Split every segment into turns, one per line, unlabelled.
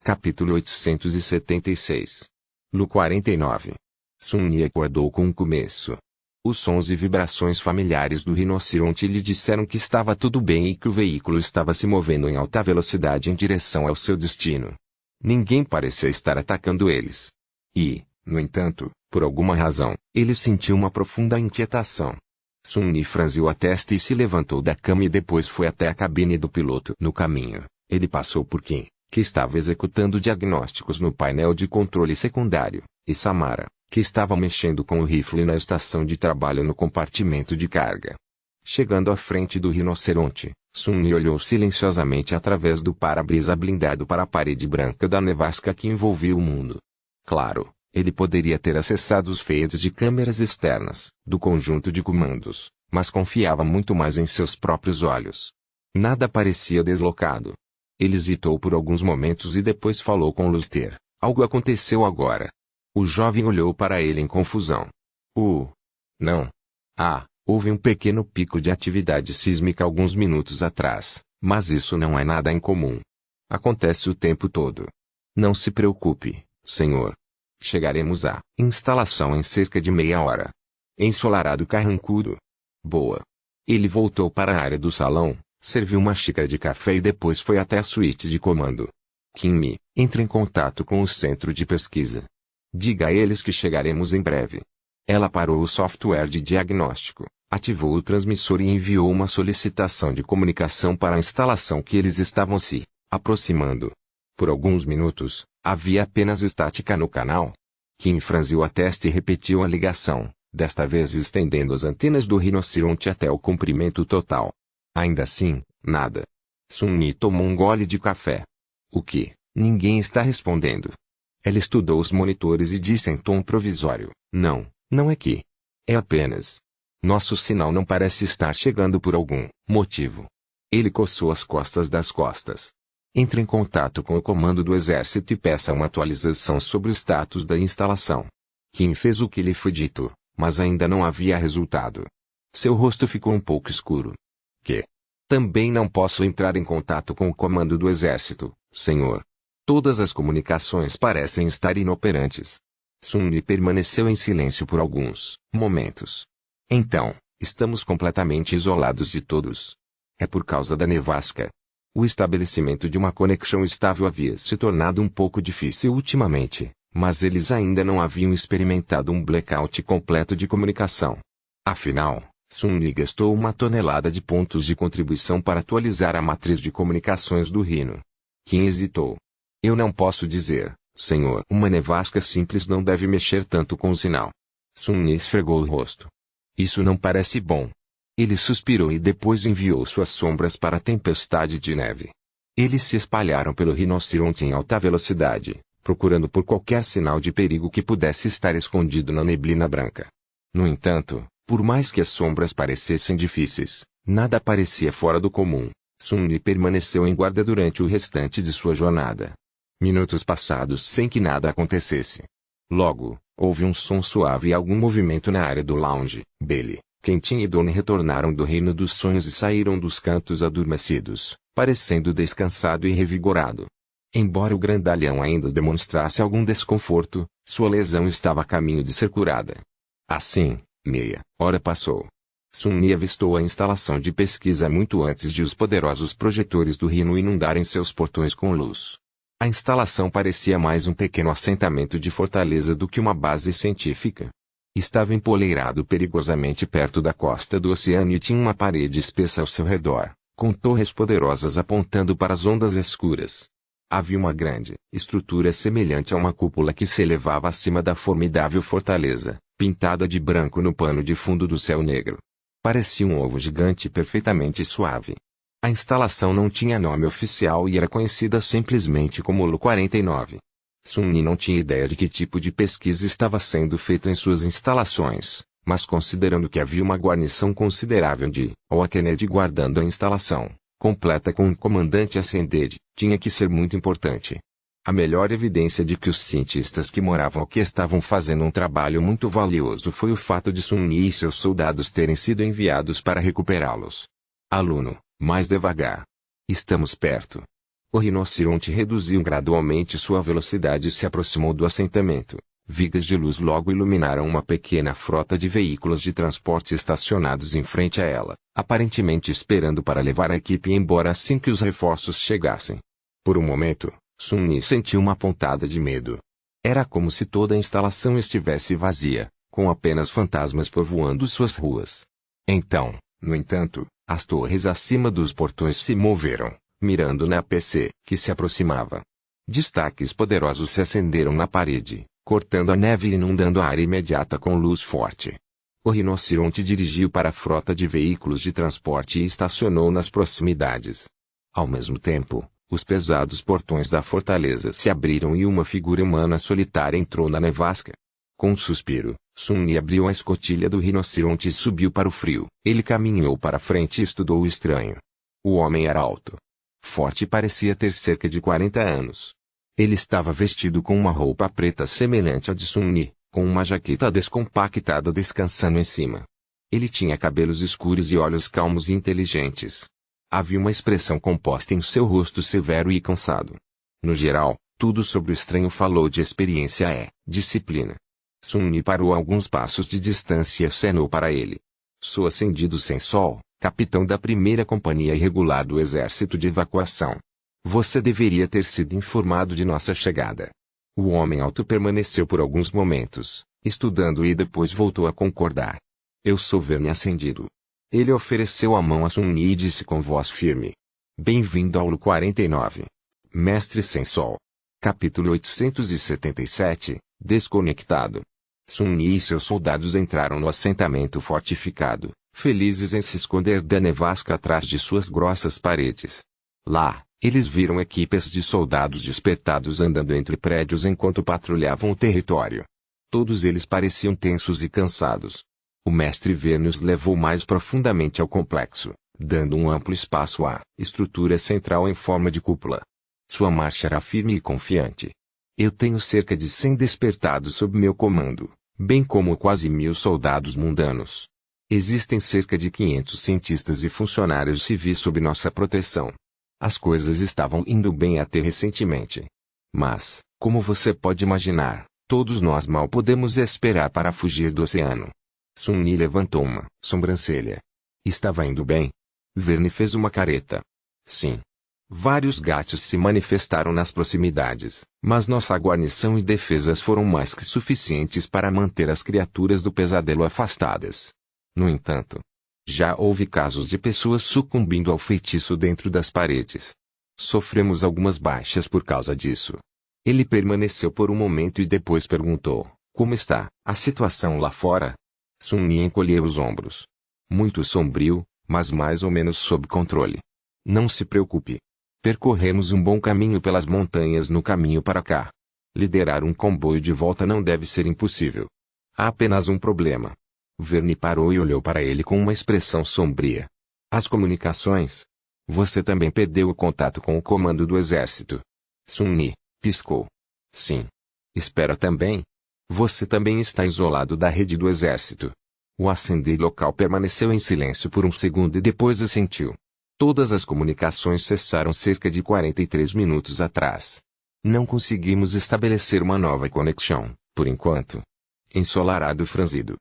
Capítulo 876. Lu 49. Sun-Yi acordou com o começo. Os sons e vibrações familiares do rinoceronte lhe disseram que estava tudo bem e que o veículo estava se movendo em alta velocidade em direção ao seu destino. Ninguém parecia estar atacando eles. E, no entanto, por alguma razão, ele sentiu uma profunda inquietação. Sun-Yi franziu a testa e se levantou da cama e depois foi até a cabine do piloto. No caminho, ele passou por Kim, que estava executando diagnósticos no painel de controle secundário, e Samara, que estava mexendo com o rifle na estação de trabalho no compartimento de carga. Chegando à frente do rinoceronte, Sun-Yi olhou silenciosamente através do para-brisa blindado para a parede branca da nevasca que envolvia o mundo. Claro, ele poderia ter acessado os feeds de câmeras externas, do conjunto de comandos, mas confiava muito mais em seus próprios olhos. Nada parecia deslocado. Ele hesitou por alguns momentos e depois falou com Luster. Algo aconteceu agora. O jovem olhou para ele em confusão. Não. Houve um pequeno pico de atividade sísmica alguns minutos atrás, mas isso não é nada incomum. Acontece o tempo todo. Não se preocupe, senhor. Chegaremos à instalação em cerca de meia hora. Ensolarado carrancudo. Boa. Ele voltou para a área do salão, serviu uma xícara de café e depois foi até a suíte de comando. Kim, entre em contato com o centro de pesquisa. Diga a eles que chegaremos em breve. Ela parou o software de diagnóstico, ativou o transmissor e enviou uma solicitação de comunicação para a instalação que eles estavam se aproximando. Por alguns minutos, havia apenas estática no canal. Kim franziu a testa e repetiu a ligação, desta vez estendendo as antenas do rinoceronte até o comprimento total. Ainda assim, nada. Sun-Yi tomou um gole de café. O que? Ninguém está respondendo. Ela estudou os monitores e disse em tom provisório, não é que. É apenas. Nosso sinal não parece estar chegando por algum motivo. Ele coçou as costas das costas. Entre em contato com o comando do exército e peça uma atualização sobre o status da instalação. Kim fez o que lhe foi dito, mas ainda não havia resultado. Seu rosto ficou um pouco escuro. Também não posso entrar em contato com o comando do exército, senhor. Todas as comunicações parecem estar inoperantes. Sun-Yi permaneceu em silêncio por alguns momentos. Então, estamos completamente isolados de todos. É por causa da nevasca. O estabelecimento de uma conexão estável havia se tornado um pouco difícil ultimamente, mas eles ainda não haviam experimentado um blackout completo de comunicação. Afinal, Sun-Yi gastou 1 tonelada de pontos de contribuição para atualizar a matriz de comunicações do Rino. Kim hesitou. Eu não posso dizer, senhor. Uma nevasca simples não deve mexer tanto com o sinal. Sun-Yi esfregou o rosto. Isso não parece bom. Ele suspirou e depois enviou suas sombras para a tempestade de neve. Eles se espalharam pelo rinoceronte em alta velocidade, procurando por qualquer sinal de perigo que pudesse estar escondido na neblina branca. No entanto, por mais que as sombras parecessem difíceis, nada parecia fora do comum. Sun-Yi permaneceu em guarda durante o restante de sua jornada. Minutos passados sem que nada acontecesse. Logo, houve um som suave e algum movimento na área do lounge. Bailey, Quentin e Donnie retornaram do reino dos sonhos e saíram dos cantos adormecidos, parecendo descansado e revigorado. Embora o grandalhão ainda demonstrasse algum desconforto, sua lesão estava a caminho de ser curada. Assim, meia hora passou. Sun-Yi avistou a instalação de pesquisa muito antes de os poderosos projetores do Rino inundarem seus portões com luz. A instalação parecia mais um pequeno assentamento de fortaleza do que uma base científica. Estava empoleirado perigosamente perto da costa do oceano e tinha uma parede espessa ao seu redor, com torres poderosas apontando para as ondas escuras. Havia uma grande estrutura semelhante a uma cúpula que se elevava acima da formidável fortaleza, pintada de branco no pano de fundo do céu negro. Parecia um ovo gigante perfeitamente suave. A instalação não tinha nome oficial e era conhecida simplesmente como Lu 49. Sun-Yi não tinha ideia de que tipo de pesquisa estava sendo feita em suas instalações, mas considerando que havia uma guarnição considerável de Kennedy guardando a instalação, completa com um comandante ascendente, tinha que ser muito importante. A melhor evidência de que os cientistas que moravam aqui estavam fazendo um trabalho muito valioso foi o fato de Sun-Yi e seus soldados terem sido enviados para recuperá-los. Aluno, mais devagar. Estamos perto. O rinoceronte reduziu gradualmente sua velocidade e se aproximou do assentamento. Vigas de luz logo iluminaram uma pequena frota de veículos de transporte estacionados em frente a ela, aparentemente esperando para levar a equipe embora assim que os reforços chegassem. Por um momento, Sun-Yi sentiu uma pontada de medo. Era como se toda a instalação estivesse vazia, com apenas fantasmas povoando suas ruas. Então, no entanto, as torres acima dos portões se moveram, mirando na PC, que se aproximava. Destaques poderosos se acenderam na parede, cortando a neve e inundando a área imediata com luz forte. O rinoceronte dirigiu para a frota de veículos de transporte e estacionou nas proximidades. Ao mesmo tempo, os pesados portões da fortaleza se abriram e uma figura humana solitária entrou na nevasca. Com um suspiro, Sun-Yi abriu a escotilha do rinoceronte e subiu para o frio. Ele caminhou para frente e estudou o estranho. O homem era alto. Forte e parecia ter cerca de 40 anos. Ele estava vestido com uma roupa preta semelhante à de Sun-Yi, com uma jaqueta descompactada descansando em cima. Ele tinha cabelos escuros e olhos calmos e inteligentes. Havia uma expressão composta em seu rosto severo e cansado. No geral, tudo sobre o estranho falou de experiência e disciplina. Sun-Yi parou a alguns passos de distância e acenou para ele. Sou Ascendido Sem Sol, capitão da primeira companhia irregular do exército de evacuação. Você deveria ter sido informado de nossa chegada. O homem alto permaneceu por alguns momentos, estudando e depois voltou a concordar. Eu sou Verne Ascendido. Ele ofereceu a mão a Sun-Yi e disse com voz firme. Bem-vindo ao Lu-49. Mestre Sem Sol. Capítulo 877, Desconectado. Sun-Yi e seus soldados entraram no assentamento fortificado, felizes em se esconder da nevasca atrás de suas grossas paredes. Lá, eles viram equipes de soldados despertados andando entre prédios enquanto patrulhavam o território. Todos eles pareciam tensos e cansados. O mestre Verne os levou mais profundamente ao complexo, dando um amplo espaço à estrutura central em forma de cúpula. Sua marcha era firme e confiante. Eu tenho cerca de 100 despertados sob meu comando, bem como quase 1000 soldados mundanos. Existem cerca de 500 cientistas e funcionários civis sob nossa proteção. As coisas estavam indo bem até recentemente. Mas, como você pode imaginar, todos nós mal podemos esperar para fugir do oceano. Sun-Yi levantou uma sobrancelha. Estava indo bem? Verne fez uma careta. Sim. Vários gatos se manifestaram nas proximidades, mas nossa guarnição e defesas foram mais que suficientes para manter as criaturas do pesadelo afastadas. No entanto, já houve casos de pessoas sucumbindo ao feitiço dentro das paredes. Sofremos algumas baixas por causa disso. Ele permaneceu por um momento e depois perguntou, como está a situação lá fora? Sun-Yi encolheu os ombros. Muito sombrio, mas mais ou menos sob controle. Não se preocupe. Percorremos um bom caminho pelas montanhas no caminho para cá. Liderar um comboio de volta não deve ser impossível. Há apenas um problema. Verne parou e olhou para ele com uma expressão sombria. As comunicações? Você também perdeu o contato com o comando do exército. Sun-Yi piscou. Sim. Espera também. Você também está isolado da rede do exército. O ascendente local permaneceu em silêncio por um segundo e depois assentiu. Todas as comunicações cessaram cerca de 43 minutos atrás. Não conseguimos estabelecer uma nova conexão, por enquanto. Ensolarado e franzido.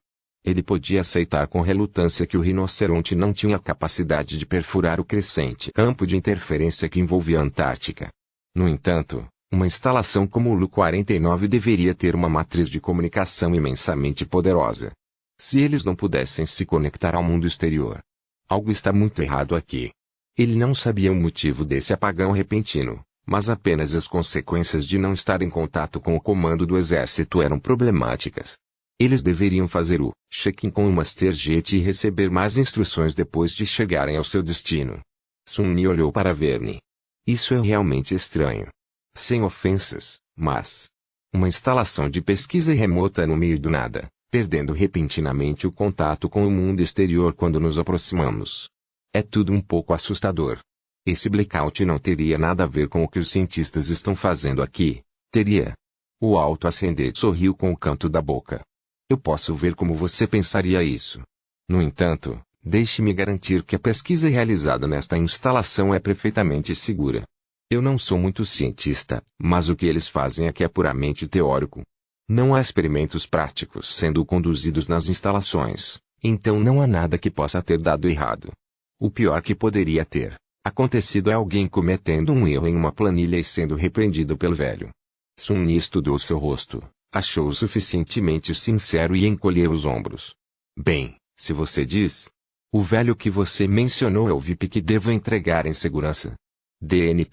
Ele podia aceitar com relutância que o rinoceronte não tinha capacidade de perfurar o crescente campo de interferência que envolvia a Antártica. No entanto, uma instalação como o Lu-49 deveria ter uma matriz de comunicação imensamente poderosa. Se eles não pudessem se conectar ao mundo exterior, algo está muito errado aqui. Ele não sabia o motivo desse apagão repentino, mas apenas as consequências de não estar em contato com o comando do exército eram problemáticas. Eles deveriam fazer o check-in com o Masterjet e receber mais instruções depois de chegarem ao seu destino. Sun-Yi olhou para Verne. Isso é realmente estranho. Sem ofensas, mas... uma instalação de pesquisa remota no meio do nada, perdendo repentinamente o contato com o mundo exterior quando nos aproximamos. É tudo um pouco assustador. Esse blackout não teria nada a ver com o que os cientistas estão fazendo aqui, teria? O alto ascendente sorriu com o canto da boca. Eu posso ver como você pensaria isso. No entanto, deixe-me garantir que a pesquisa realizada nesta instalação é perfeitamente segura. Eu não sou muito cientista, mas o que eles fazem aqui é puramente teórico. Não há experimentos práticos sendo conduzidos nas instalações, então não há nada que possa ter dado errado. O pior que poderia ter acontecido é alguém cometendo um erro em uma planilha e sendo repreendido pelo velho. Sun-Yi estudou seu rosto, achou-o suficientemente sincero e encolheu os ombros. Bem, se você diz. O velho que você mencionou é o VIP que devo entregar em segurança. DN.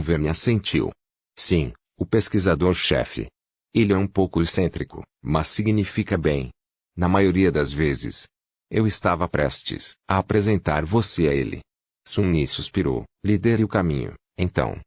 Verne assentiu. Sim, o pesquisador-chefe. Ele é um pouco excêntrico, mas significa bem. Na maioria das vezes. Eu estava prestes a apresentar você a ele. Sun-Yi suspirou. Lhe dei o caminho, então.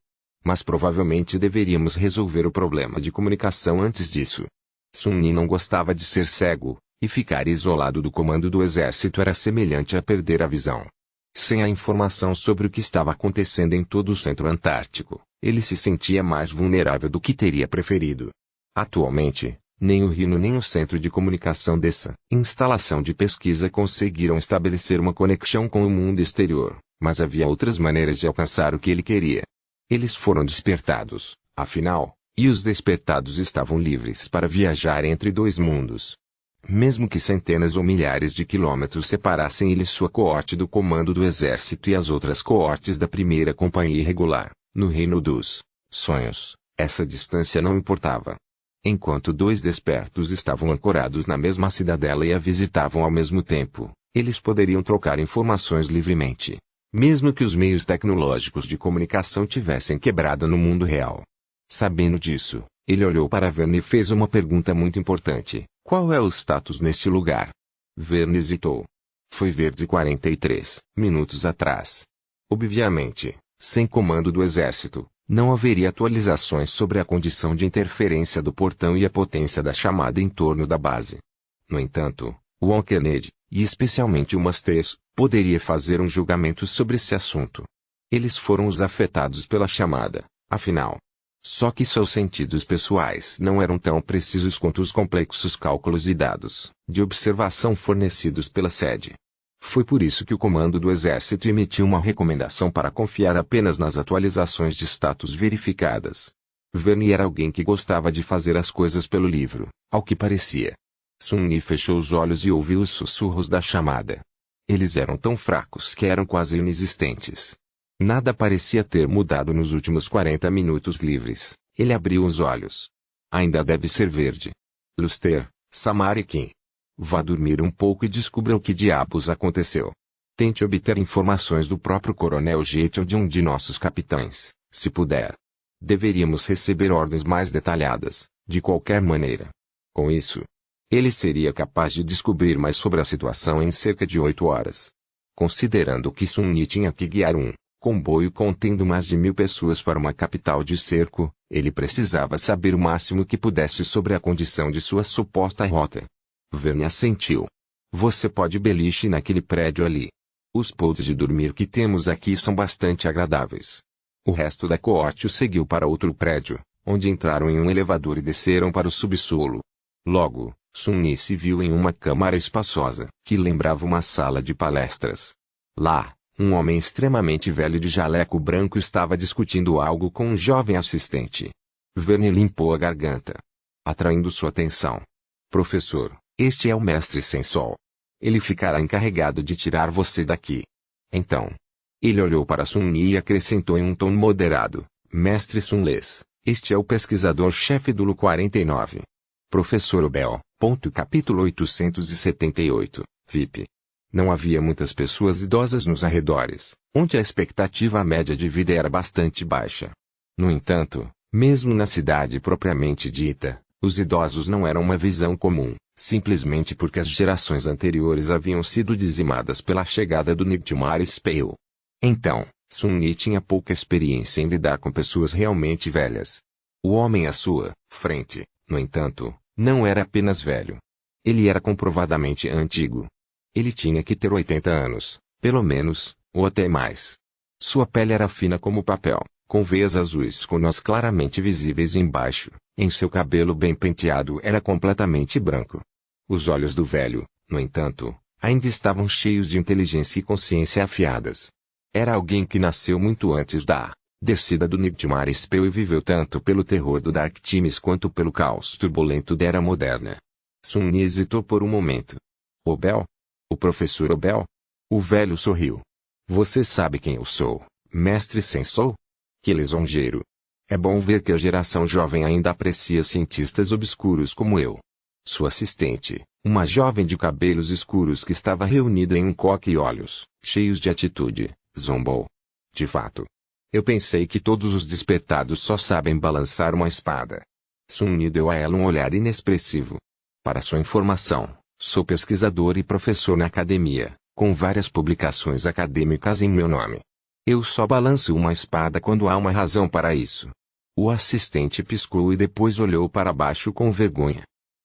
Mas provavelmente deveríamos resolver o problema de comunicação antes disso. Sun-Yi não gostava de ser cego, e ficar isolado do comando do exército era semelhante a perder a visão. Sem a informação sobre o que estava acontecendo em todo o centro antártico, ele se sentia mais vulnerável do que teria preferido. Atualmente, nem o Rhino nem o centro de comunicação dessa instalação de pesquisa conseguiram estabelecer uma conexão com o mundo exterior, mas havia outras maneiras de alcançar o que ele queria. Eles foram despertados, afinal, e os despertados estavam livres para viajar entre dois mundos. Mesmo que centenas ou milhares de quilômetros separassem ele e sua coorte do comando do exército e as outras coortes da primeira companhia irregular, no reino dos sonhos, essa distância não importava. Enquanto dois despertos estavam ancorados na mesma cidadela e a visitavam ao mesmo tempo, eles poderiam trocar informações livremente, mesmo que os meios tecnológicos de comunicação tivessem quebrado no mundo real. Sabendo disso, ele olhou para Verne e fez uma pergunta muito importante. Qual é o status neste lugar? Verne hesitou. Foi verde 43 minutos atrás. Obviamente, sem comando do exército, não haveria atualizações sobre a condição de interferência do portão e a potência da chamada em torno da base. No entanto, o Kennedy, e especialmente o Masters, poderia fazer um julgamento sobre esse assunto. Eles foram os afetados pela chamada, afinal. Só que seus sentidos pessoais não eram tão precisos quanto os complexos cálculos e dados de observação fornecidos pela sede. Foi por isso que o comando do exército emitiu uma recomendação para confiar apenas nas atualizações de status verificadas. Verne era alguém que gostava de fazer as coisas pelo livro, ao que parecia. Sun-Yi fechou os olhos e ouviu os sussurros da chamada. Eles eram tão fracos que eram quase inexistentes. Nada parecia ter mudado nos últimos 40 minutos livres. Ele abriu os olhos. Ainda deve ser verde. Luster, Samar e Kim. Vá dormir um pouco e descubra o que diabos aconteceu. Tente obter informações do próprio Coronel Jet ou de um de nossos capitães, se puder. Deveríamos receber ordens mais detalhadas, de qualquer maneira. Com isso, ele seria capaz de descobrir mais sobre a situação em cerca de 8 horas. Considerando que Sun-Yi tinha que guiar um comboio contendo mais de 1000 pessoas para uma capital de cerco, ele precisava saber o máximo que pudesse sobre a condição de sua suposta rota. Verne assentiu. Você pode beliche naquele prédio ali. Os pods de dormir que temos aqui são bastante agradáveis. O resto da coorte o seguiu para outro prédio, onde entraram em um elevador e desceram para o subsolo. Logo, Sun-Yi se viu em uma câmara espaçosa, que lembrava uma sala de palestras. Lá, um homem extremamente velho de jaleco branco estava discutindo algo com um jovem assistente. Verne limpou a garganta, atraindo sua atenção. Professor, este é o mestre sem sol. Ele ficará encarregado de tirar você daqui. Então. Ele olhou para Sun-Yi e acrescentou em um tom moderado. Mestre Sunles, este é o pesquisador-chefe do Lu-49. Professor Obel. Capítulo 878, VIP. Não havia muitas pessoas idosas nos arredores, onde a expectativa média de vida era bastante baixa. No entanto, mesmo na cidade propriamente dita, os idosos não eram uma visão comum, simplesmente porque as gerações anteriores haviam sido dizimadas pela chegada do Nightmare Spell. Então, Sun-Yi tinha pouca experiência em lidar com pessoas realmente velhas. O homem à sua frente, no entanto, não era apenas velho. Ele era comprovadamente antigo. Ele tinha que ter 80 anos, pelo menos, ou até mais. Sua pele era fina como papel, com veias azuis com nós claramente visíveis embaixo, em seu cabelo bem penteado era completamente branco. Os olhos do velho, no entanto, ainda estavam cheios de inteligência e consciência afiadas. Era alguém que nasceu muito antes da descida do Nightmare Spell e viveu tanto pelo terror do Dark Times quanto pelo caos turbulento da Era Moderna. Sun-Yi hesitou por um momento. Obel? O professor Obel? O velho sorriu. Você sabe quem eu sou, mestre Sensou? Que lisonjeiro. É bom ver que a geração jovem ainda aprecia cientistas obscuros como eu. Sua assistente, uma jovem de cabelos escuros que estava reunida em um coque e olhos, cheios de atitude, zombou. De fato. Eu pensei que todos os despertados só sabem balançar uma espada. Sun-Yi deu a ela um olhar inexpressivo. Para sua informação, sou pesquisador e professor na academia, com várias publicações acadêmicas em meu nome. Eu só balanço uma espada quando há uma razão para isso. O assistente piscou e depois olhou para baixo com vergonha.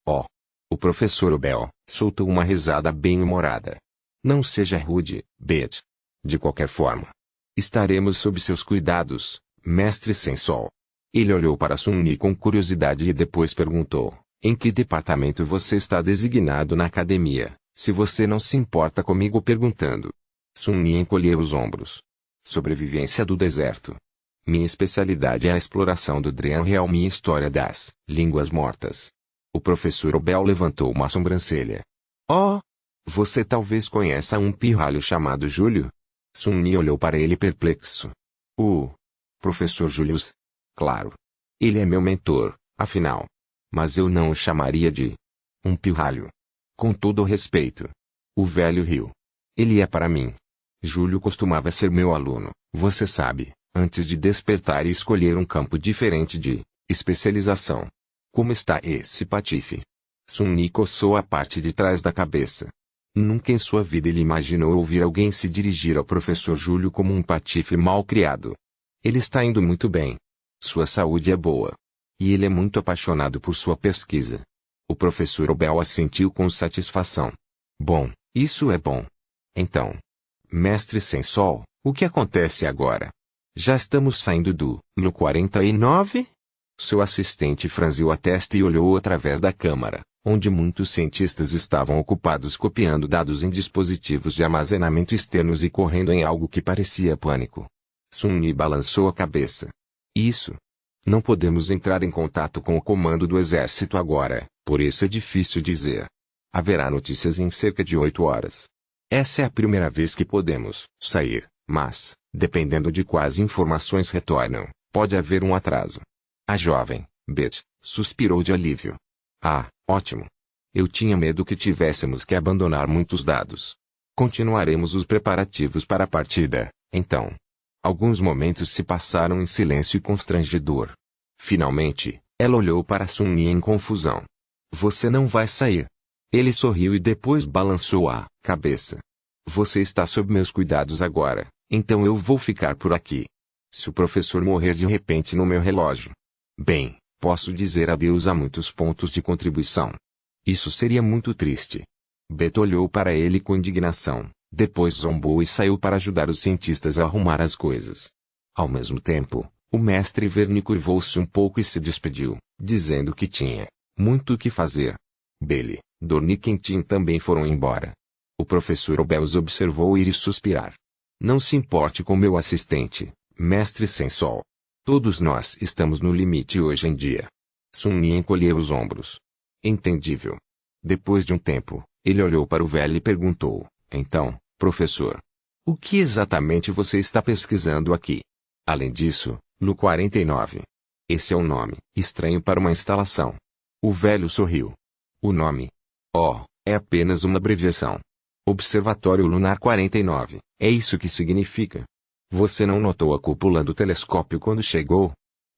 Oh! O professor Obel soltou uma risada bem-humorada. Não seja rude, Bet. De qualquer forma, estaremos sob seus cuidados, mestre Sensou. Ele olhou para Sun-Yi com curiosidade e depois perguntou, em que departamento você está designado na academia, se você não se importa comigo perguntando. Sun-Yi encolheu os ombros. Sobrevivência do deserto. Minha especialidade é a exploração do Dream Realm e história das línguas mortas. O professor Obel levantou uma sobrancelha. Oh! Você talvez conheça um pirralho chamado Júlio? Sun-Yi olhou para ele perplexo. Professor Julius? Claro. Ele é meu mentor, afinal. Mas eu não o chamaria de um pirralho. Com todo o respeito. O velho riu. Ele é para mim. Júlio costumava ser meu aluno, você sabe, antes de despertar e escolher um campo diferente de especialização. Como está esse patife? Sun-Yi coçou a parte de trás da cabeça. Nunca em sua vida ele imaginou ouvir alguém se dirigir ao professor Júlio como um patife mal criado. Ele está indo muito bem. Sua saúde é boa. E ele é muito apaixonado por sua pesquisa. O professor Obel assentiu com satisfação. Bom, isso é bom. Então, mestre Sensou, o que acontece agora? Já estamos saindo do no 49? Seu assistente franziu a testa e olhou através da câmara, onde muitos cientistas estavam ocupados copiando dados em dispositivos de armazenamento externos e correndo em algo que parecia pânico. Sun-Yi balançou a cabeça. Isso. Não podemos entrar em contato com o comando do exército agora, por isso é difícil dizer. Haverá notícias em cerca de 8 horas. Essa é a primeira vez que podemos sair, mas, dependendo de quais informações retornam, pode haver um atraso. A jovem, Bet, suspirou de alívio. Ah, ótimo. Eu tinha medo que tivéssemos que abandonar muitos dados. Continuaremos os preparativos para a partida, então. Alguns momentos se passaram em silêncio constrangedor. Finalmente, ela olhou para Sun-Yi em confusão. Você não vai sair. Ele sorriu e depois balançou a cabeça. Você está sob meus cuidados agora, então eu vou ficar por aqui. Se o professor morrer de repente no meu relógio. Bem, posso dizer adeus a muitos pontos de contribuição. Isso seria muito triste. Bet olhou para ele com indignação, depois zombou e saiu para ajudar os cientistas a arrumar as coisas. Ao mesmo tempo, o mestre Verne curvou-se um pouco e se despediu, dizendo que tinha muito o que fazer. Bailey, Dorn e Quentin também foram embora. O professor Obel os observou ir e suspirar. Não se importe com meu assistente, mestre Sensou. Todos nós estamos no limite hoje em dia. Sun-Yi encolheu os ombros. Entendível. Depois de um tempo, ele olhou para o velho e perguntou, então, professor, o que exatamente você está pesquisando aqui? Além disso, Lu 49. Esse é um nome estranho para uma instalação. O velho sorriu. O nome? Oh, é apenas uma abreviação. Observatório Lunar 49, é isso que significa. Você não notou a cúpula do telescópio quando chegou?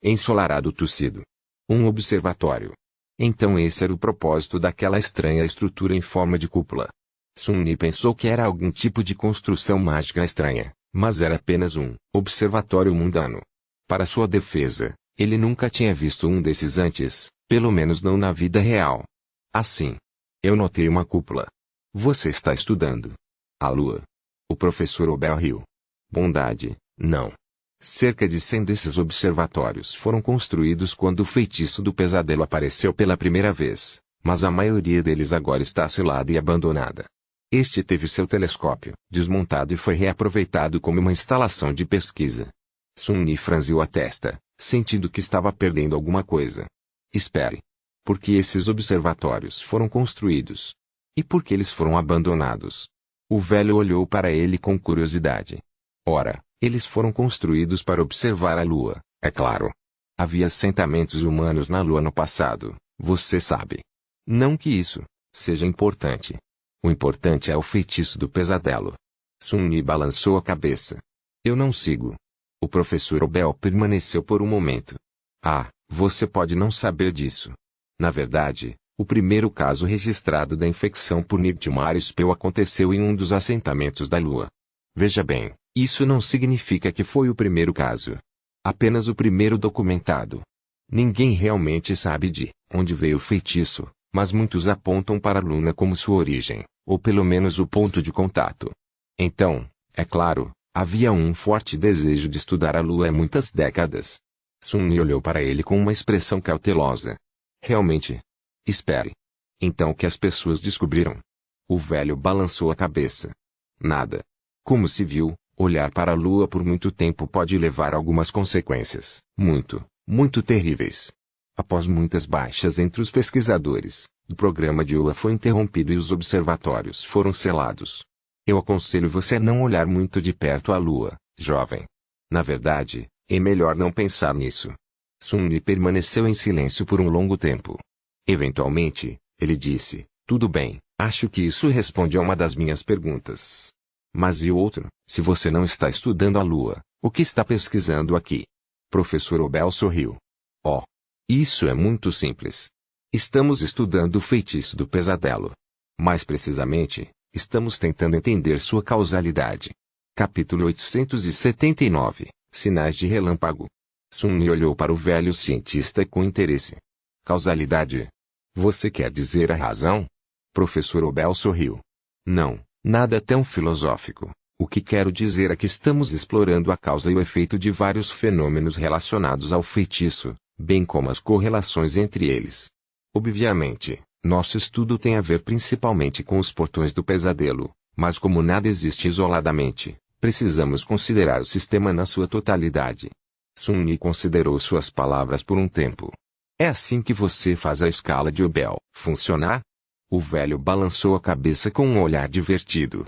Ensolarado tossido. Um observatório. Então esse era o propósito daquela estranha estrutura em forma de cúpula. Sun-Yi pensou que era algum tipo de construção mágica estranha, mas era apenas um observatório mundano. Para sua defesa, ele nunca tinha visto um desses antes, pelo menos não na vida real. Assim. Eu notei uma cúpula. Você está estudando a Lua. O professor Obel riu. Bondade, não. Cerca de 100 desses observatórios foram construídos quando o feitiço do pesadelo apareceu pela primeira vez, mas a maioria deles agora está selada e abandonada. Este teve seu telescópio desmontado e foi reaproveitado como uma instalação de pesquisa. Sun-Yi franziu a testa, sentindo que estava perdendo alguma coisa. Espere. Por que esses observatórios foram construídos? E por que eles foram abandonados? O velho olhou para ele com curiosidade. Ora, eles foram construídos para observar a Lua, é claro. Havia assentamentos humanos na Lua no passado, você sabe. Não que isso seja importante. O importante é o feitiço do pesadelo. Sun-Yi balançou a cabeça. Eu não sigo. O professor Obel permaneceu por um momento. Ah, você pode não saber disso. Na verdade, o primeiro caso registrado da infecção por Nightmare-Spell aconteceu em um dos assentamentos da Lua. Veja bem, isso não significa que foi o primeiro caso. Apenas o primeiro documentado. Ninguém realmente sabe de onde veio o feitiço, mas muitos apontam para a Luna como sua origem, ou pelo menos o ponto de contato. Então, é claro, havia um forte desejo de estudar a Lua há muitas décadas. Sun-Yi olhou para ele com uma expressão cautelosa. Realmente? Espere. Então o que as pessoas descobriram? O velho balançou a cabeça. Nada. Como se viu, olhar para a Lua por muito tempo pode levar a algumas consequências, muito terríveis. Após muitas baixas entre os pesquisadores, o programa de Lua foi interrompido e os observatórios foram selados. Eu aconselho você a não olhar muito de perto a Lua, jovem. Na verdade, é melhor não pensar nisso. Sun-Yi permaneceu em silêncio por um longo tempo. Eventualmente, ele disse, tudo bem, acho que isso responde a uma das minhas perguntas. Mas e outro, se você não está estudando a Lua, o que está pesquisando aqui? Professor Obel sorriu. Oh, isso é muito simples. Estamos estudando o feitiço do pesadelo. Mais precisamente, estamos tentando entender sua causalidade. Capítulo 879, Sinais de Relâmpago. Sun-Yi olhou para o velho cientista com interesse. Causalidade? Você quer dizer a razão? Professor Obel sorriu. Não, nada tão filosófico. O que quero dizer é que estamos explorando a causa e o efeito de vários fenômenos relacionados ao feitiço, bem como as correlações entre eles. Obviamente, nosso estudo tem a ver principalmente com os portões do pesadelo, mas como nada existe isoladamente, precisamos considerar o sistema na sua totalidade. Sun-Yi considerou suas palavras por um tempo. É assim que você faz a escala de Obel funcionar? O velho balançou a cabeça com um olhar divertido.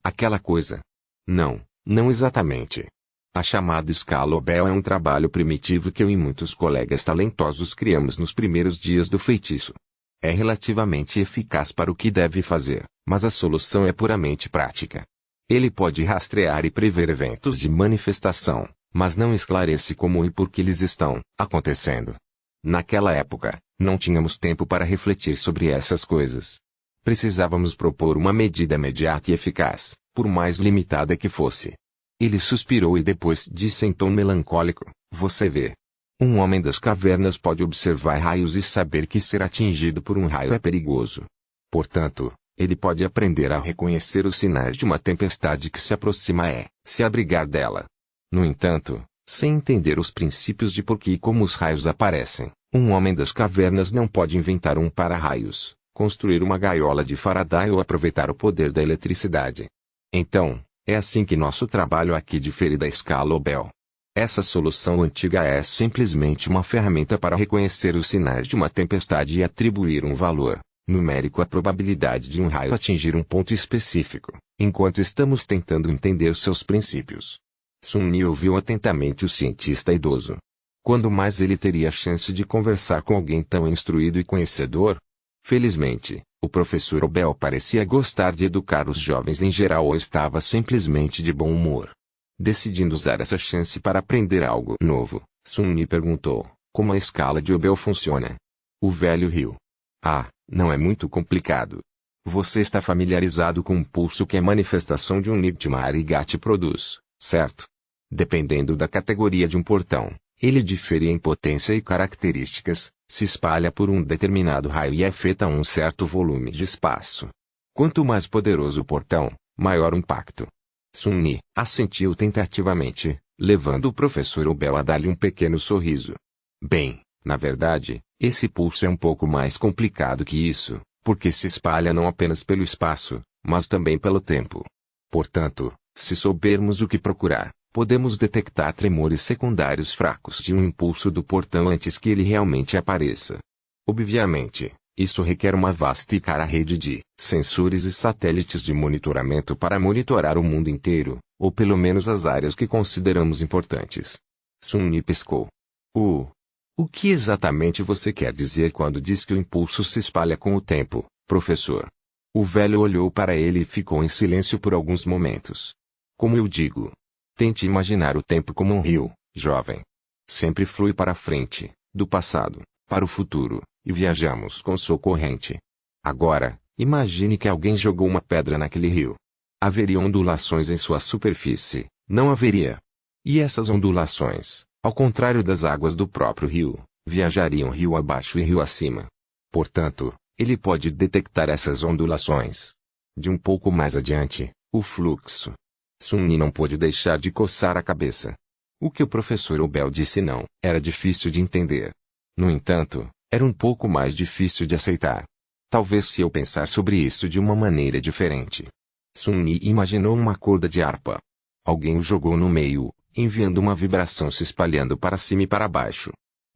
Aquela coisa? Não, não exatamente. A chamada escala Obel é um trabalho primitivo que eu e muitos colegas talentosos criamos nos primeiros dias do feitiço. É relativamente eficaz para o que deve fazer, mas a solução é puramente prática. Ele pode rastrear e prever eventos de manifestação, mas não esclarece como e por que eles estão acontecendo. Naquela época, não tínhamos tempo para refletir sobre essas coisas. Precisávamos propor uma medida imediata e eficaz, por mais limitada que fosse. Ele suspirou e depois disse em tom melancólico, você vê. Um homem das cavernas pode observar raios e saber que ser atingido por um raio é perigoso. Portanto, ele pode aprender a reconhecer os sinais de uma tempestade que se aproxima se abrigar dela. No entanto, sem entender os princípios de por que e como os raios aparecem, um homem das cavernas não pode inventar um para-raios, construir uma gaiola de Faraday ou aproveitar o poder da eletricidade. Então, é assim que nosso trabalho aqui difere da escala Obel. Essa solução antiga é simplesmente uma ferramenta para reconhecer os sinais de uma tempestade e atribuir um valor numérico à probabilidade de um raio atingir um ponto específico, enquanto estamos tentando entender seus princípios. Sun-Yi ouviu atentamente o cientista idoso. Quando mais ele teria a chance de conversar com alguém tão instruído e conhecedor? Felizmente, o professor Obel parecia gostar de educar os jovens em geral ou estava simplesmente de bom humor. Decidindo usar essa chance para aprender algo novo, Sun-Yi perguntou, como a escala de Obel funciona? O velho riu. Ah, não é muito complicado. Você está familiarizado com o pulso que a manifestação de um Nightmare produz, certo? Dependendo da categoria de um portão, ele difere em potência e características, se espalha por um determinado raio e afeta um certo volume de espaço. Quanto mais poderoso o portão, maior o impacto. Sun-Yi assentiu tentativamente, levando o professor Obel a dar-lhe um pequeno sorriso. Bem, na verdade, esse pulso é um pouco mais complicado que isso, porque se espalha não apenas pelo espaço, mas também pelo tempo. Portanto, se soubermos o que procurar, podemos detectar tremores secundários fracos de um impulso do portão antes que ele realmente apareça. Obviamente, isso requer uma vasta e cara rede de sensores e satélites de monitoramento para monitorar o mundo inteiro, ou pelo menos as áreas que consideramos importantes. Sun-Yi pescou. O que exatamente você quer dizer quando diz que o impulso se espalha com o tempo, professor? O velho olhou para ele e ficou em silêncio por alguns momentos. Como eu digo, tente imaginar o tempo como um rio, jovem. Sempre flui para frente, do passado, para o futuro, e viajamos com sua corrente. Agora, imagine que alguém jogou uma pedra naquele rio. Haveria ondulações em sua superfície, não haveria? E essas ondulações, ao contrário das águas do próprio rio, viajariam rio abaixo e rio acima. Portanto, ele pode detectar essas ondulações. De um pouco mais adiante, o fluxo. Sun-Yi não pôde deixar de coçar a cabeça. O que o professor Obel disse não era difícil de entender. No entanto, era um pouco mais difícil de aceitar. Talvez se eu pensar sobre isso de uma maneira diferente. Sun-Yi imaginou uma corda de harpa. Alguém o jogou no meio, enviando uma vibração se espalhando para cima e para baixo.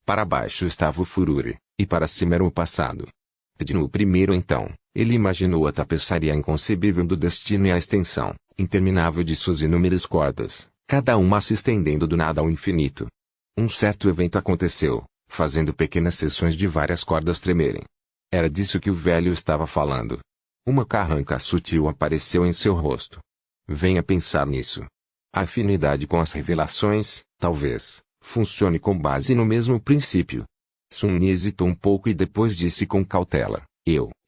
Para baixo estava o furore, e para cima era o passado. No primeiro então, ele imaginou a tapeçaria inconcebível do destino e a extensão interminável de suas inúmeras cordas, cada uma se estendendo do nada ao infinito. Um certo evento aconteceu, fazendo pequenas seções de várias cordas tremerem. Era disso que o velho estava falando. Uma carranca sutil apareceu em seu rosto. Venha pensar nisso. A afinidade com as revelações, talvez, funcione com base no mesmo princípio. Sun-Yi hesitou um pouco e depois disse com cautela,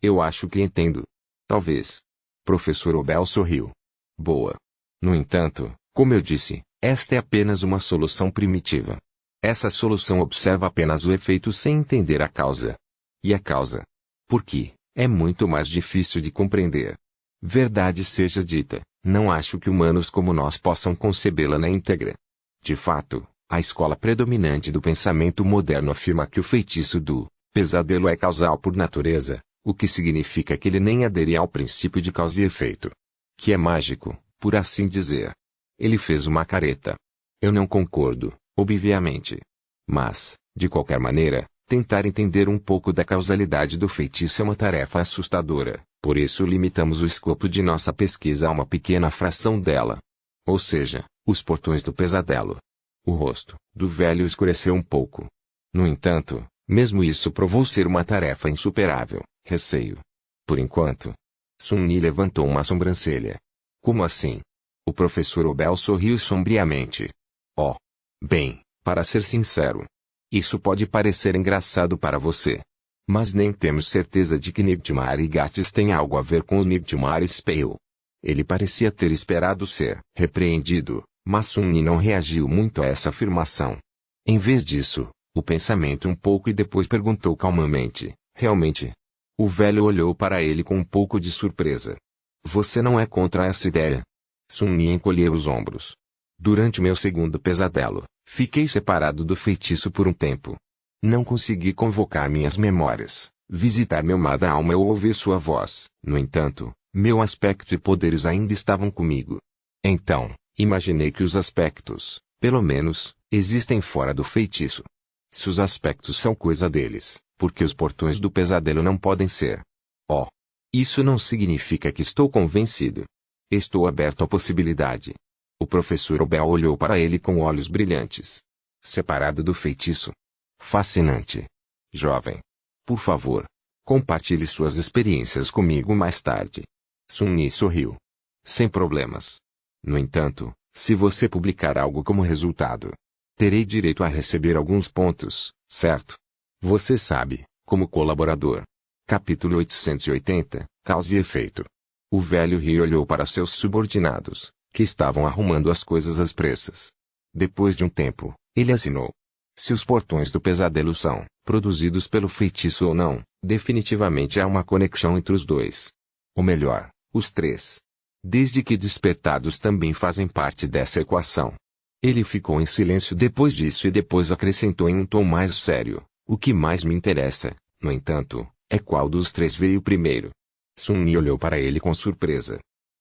eu acho que entendo. Talvez. Professor Obel sorriu. Boa. No entanto, como eu disse, esta é apenas uma solução primitiva. Essa solução observa apenas o efeito sem entender a causa. E a causa? Por quê? É muito mais difícil de compreender. Verdade seja dita, não acho que humanos como nós possam concebê-la na íntegra. De fato, a escola predominante do pensamento moderno afirma que o feitiço do pesadelo é causal por natureza, o que significa que ele nem adere ao princípio de causa e efeito. Que é mágico, por assim dizer. Ele fez uma careta. Eu não concordo, obviamente. Mas, de qualquer maneira, tentar entender um pouco da causalidade do feitiço é uma tarefa assustadora, por isso limitamos o escopo de nossa pesquisa a uma pequena fração dela. Ou seja, os portões do pesadelo. O rosto do velho escureceu um pouco. No entanto, mesmo isso provou ser uma tarefa insuperável, receio. Por enquanto. Sun-Yi levantou uma sobrancelha. Como assim? O professor Obel sorriu sombriamente. Oh. Bem, para ser sincero. Isso pode parecer engraçado para você. Mas nem temos certeza de que Nightmare e Gates têm algo a ver com o Nightmare Spell. Ele parecia ter esperado ser repreendido, mas Sun-Yi não reagiu muito a essa afirmação. Em vez disso, o pensamento um pouco e depois perguntou calmamente, realmente? O velho olhou para ele com um pouco de surpresa. Você não é contra essa ideia? Sun-Yi encolheu os ombros. Durante meu segundo pesadelo, fiquei separado do feitiço por um tempo. Não consegui convocar minhas memórias, visitar meu amada alma ou ouvir sua voz. No entanto, meu aspecto e poderes ainda estavam comigo. Então, imaginei que os aspectos, pelo menos, existem fora do feitiço. Se os aspectos são coisa deles, porque os portões do pesadelo não podem ser? Oh! Isso não significa que estou convencido. Estou aberto à possibilidade. O professor Obel olhou para ele com olhos brilhantes. Separado do feitiço. Fascinante. Jovem. Por favor, compartilhe suas experiências comigo mais tarde. Sun-Yi sorriu. Sem problemas. No entanto, se você publicar algo como resultado, terei direito a receber alguns pontos, certo? Você sabe, como colaborador. Capítulo 880, Causa e Efeito. O velho riu e olhou para seus subordinados, que estavam arrumando as coisas às pressas. Depois de um tempo, ele assinou. Se os portões do pesadelo são produzidos pelo feitiço ou não, definitivamente há uma conexão entre os dois. Ou melhor, os três. Desde que despertados também fazem parte dessa equação. Ele ficou em silêncio depois disso e depois acrescentou em um tom mais sério. O que mais me interessa, no entanto, é qual dos três veio primeiro. Sun-Yi olhou para ele com surpresa.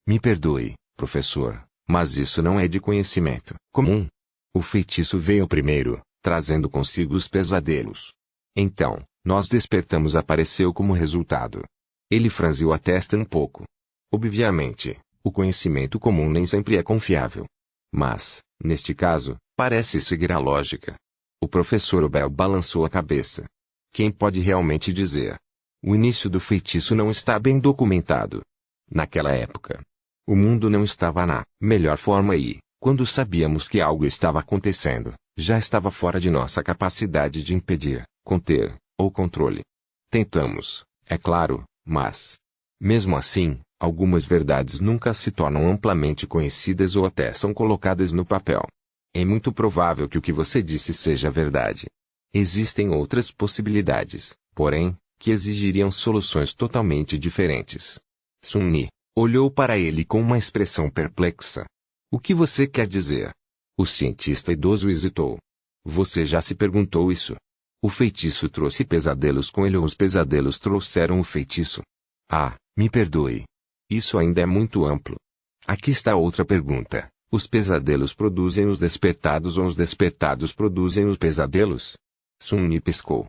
Me perdoe, professor, mas isso não é de conhecimento comum. O feitiço veio primeiro, trazendo consigo os pesadelos. Então, nós despertamos apareceu como resultado. Ele franziu a testa um pouco. Obviamente, o conhecimento comum nem sempre é confiável. Mas, neste caso, parece seguir a lógica. O professor Obel balançou a cabeça. Quem pode realmente dizer? O início do feitiço não está bem documentado. Naquela época, o mundo não estava na melhor forma e, quando sabíamos que algo estava acontecendo, já estava fora de nossa capacidade de impedir, conter, ou controle. Tentamos, é claro, mas, mesmo assim, algumas verdades nunca se tornam amplamente conhecidas ou até são colocadas no papel. É muito provável que o que você disse seja verdade. Existem outras possibilidades, porém, que exigiriam soluções totalmente diferentes. Sun-Yi olhou para ele com uma expressão perplexa. O que você quer dizer? O cientista idoso hesitou. Você já se perguntou isso? O feitiço trouxe pesadelos com ele ou os pesadelos trouxeram o feitiço? Ah, me perdoe. Isso ainda é muito amplo. Aqui está outra pergunta. Os pesadelos produzem os despertados ou os despertados produzem os pesadelos? Sun-Yi piscou.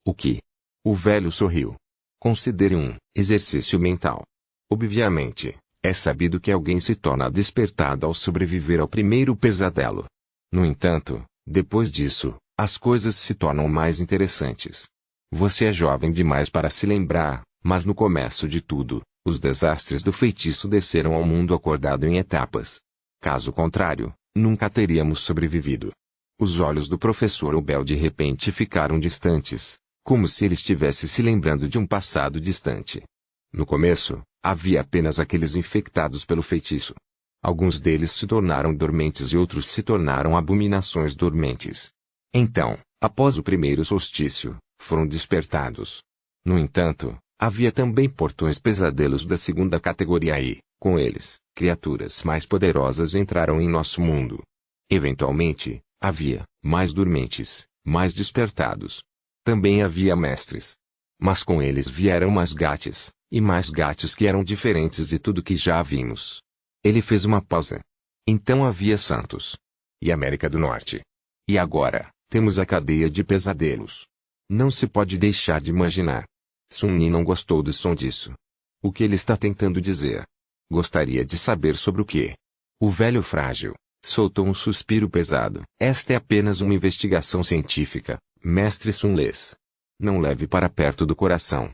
O que? O velho sorriu. Considere um exercício mental. Obviamente, é sabido que alguém se torna despertado ao sobreviver ao primeiro pesadelo. No entanto, depois disso, as coisas se tornam mais interessantes. Você é jovem demais para se lembrar, mas no começo de tudo, os desastres do feitiço desceram ao mundo acordado em etapas. Caso contrário, nunca teríamos sobrevivido. Os olhos do professor Obel de repente ficaram distantes, como se ele estivesse se lembrando de um passado distante. No começo, havia apenas aqueles infectados pelo feitiço. Alguns deles se tornaram dormentes e outros se tornaram abominações dormentes. Então, após o primeiro solstício, foram despertados. No entanto, havia também portões pesadelos da segunda categoria e, com eles, criaturas mais poderosas entraram em nosso mundo. Eventualmente, havia mais dormentes, mais despertados. Também havia mestres. Mas com eles vieram mais gates, e mais gates que eram diferentes de tudo que já vimos. Ele fez uma pausa. Então havia Santos. E América do Norte. E agora, temos a cadeia de pesadelos. Não se pode deixar de imaginar. Sun-Yi não gostou do som disso. O que ele está tentando dizer? Gostaria de saber sobre o que? O velho frágil soltou um suspiro pesado. Esta é apenas uma investigação científica, mestre Sun-Les. Não leve para perto do coração.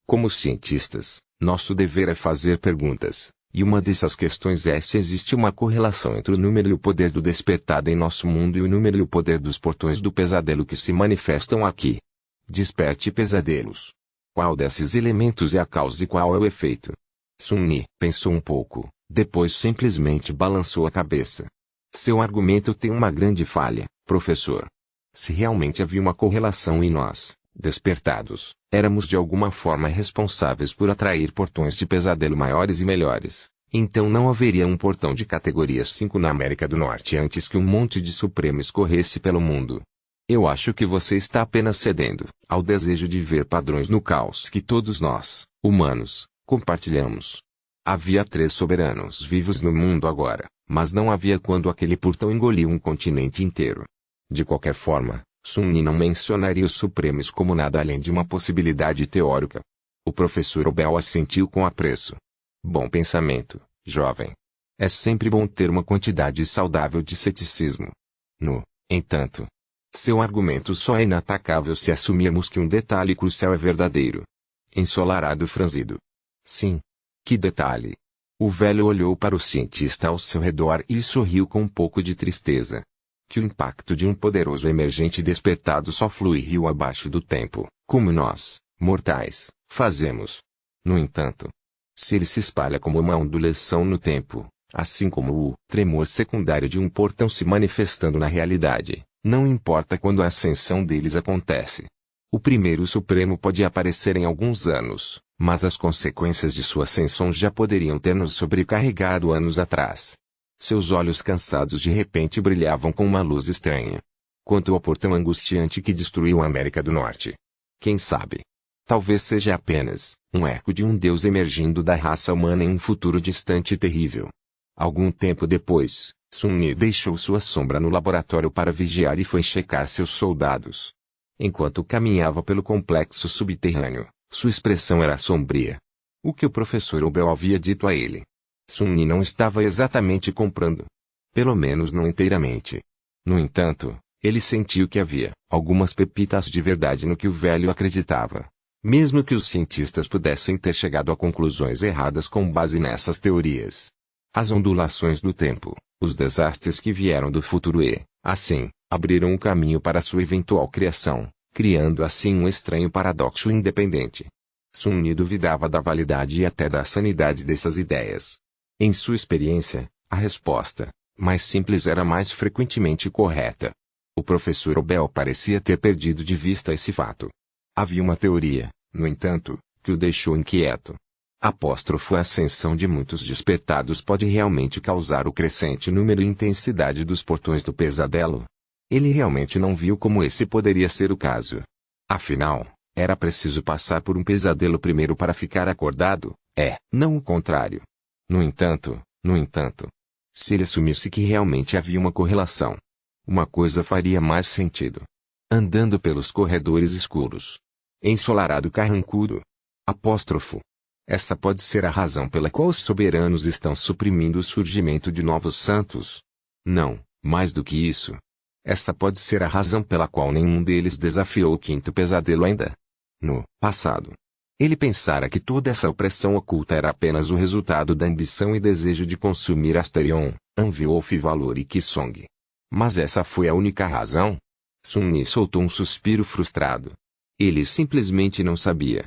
Como cientistas, nosso dever é fazer perguntas, e uma dessas questões é se existe uma correlação entre o número e o poder do despertado em nosso mundo e o número e o poder dos portões do pesadelo que se manifestam aqui. Desperte pesadelos. Qual desses elementos é a causa e qual é o efeito? Sun-Yi pensou um pouco, depois simplesmente balançou a cabeça. Seu argumento tem uma grande falha, professor. Se realmente havia uma correlação em nós, despertados, éramos de alguma forma responsáveis por atrair portões de pesadelo maiores e melhores, então não haveria um portão de categoria 5 na América do Norte antes que um monte de Supremo escorresse pelo mundo. Eu acho que você está apenas cedendo ao desejo de ver padrões no caos que todos nós, humanos, compartilhamos. Havia 3 soberanos vivos no mundo agora, mas não havia quando aquele portão engoliu um continente inteiro. De qualquer forma, Sun-Yi não mencionaria os Supremos como nada além de uma possibilidade teórica. O professor Obel assentiu com apreço. Bom pensamento, jovem. É sempre bom ter uma quantidade saudável de ceticismo. No entanto, seu argumento só é inatacável se assumirmos que um detalhe crucial é verdadeiro. Ensolarado franzido. Sim. Que detalhe? O velho olhou para o cientista ao seu redor e sorriu com um pouco de tristeza. Que o impacto de um poderoso emergente despertado só flui rio abaixo do tempo, como nós, mortais, fazemos. No entanto, se ele se espalha como uma ondulação no tempo, assim como o tremor secundário de um portão se manifestando na realidade, não importa quando a ascensão deles acontece. O primeiro Supremo pode aparecer em alguns anos, mas as consequências de sua ascensão já poderiam ter nos sobrecarregado anos atrás. Seus olhos cansados de repente brilhavam com uma luz estranha. Quanto ao portão angustiante que destruiu a América do Norte. Quem sabe? Talvez seja apenas um eco de um deus emergindo da raça humana em um futuro distante e terrível. Algum tempo depois, Sun-Yi deixou sua sombra no laboratório para vigiar e foi checar seus soldados. Enquanto caminhava pelo complexo subterrâneo, sua expressão era sombria. O que o professor Obel havia dito a ele? Sun-Yi não estava exatamente comprando. Pelo menos não inteiramente. No entanto, ele sentiu que havia algumas pepitas de verdade no que o velho acreditava. Mesmo que os cientistas pudessem ter chegado a conclusões erradas com base nessas teorias. As ondulações do tempo, os desastres que vieram do futuro e, assim, abriram o caminho para sua eventual criação, criando assim um estranho paradoxo independente. Sun-Yi duvidava da validade e até da sanidade dessas ideias. Em sua experiência, a resposta, mais simples era mais frequentemente correta. O professor Obel parecia ter perdido de vista esse fato. Havia uma teoria, no entanto, que o deixou inquieto. A ascensão de muitos despertados pode realmente causar o crescente número e intensidade dos portões do pesadelo? Ele realmente não viu como esse poderia ser o caso. Afinal, era preciso passar por um pesadelo primeiro para ficar acordado, não o contrário. No entanto, se ele assumisse que realmente havia uma correlação, uma coisa faria mais sentido. Andando pelos corredores escuros, ensolarado carrancudo. Essa pode ser a razão pela qual os soberanos estão suprimindo o surgimento de novos santos. Não, mais do que isso. Essa pode ser a razão pela qual nenhum deles desafiou o quinto pesadelo ainda. No passado, ele pensara que toda essa opressão oculta era apenas o resultado da ambição e desejo de consumir Asterion, Anvilwolf e Valor e Kisong. Mas essa foi a única razão? Sun-Yi soltou um suspiro frustrado. Ele simplesmente não sabia.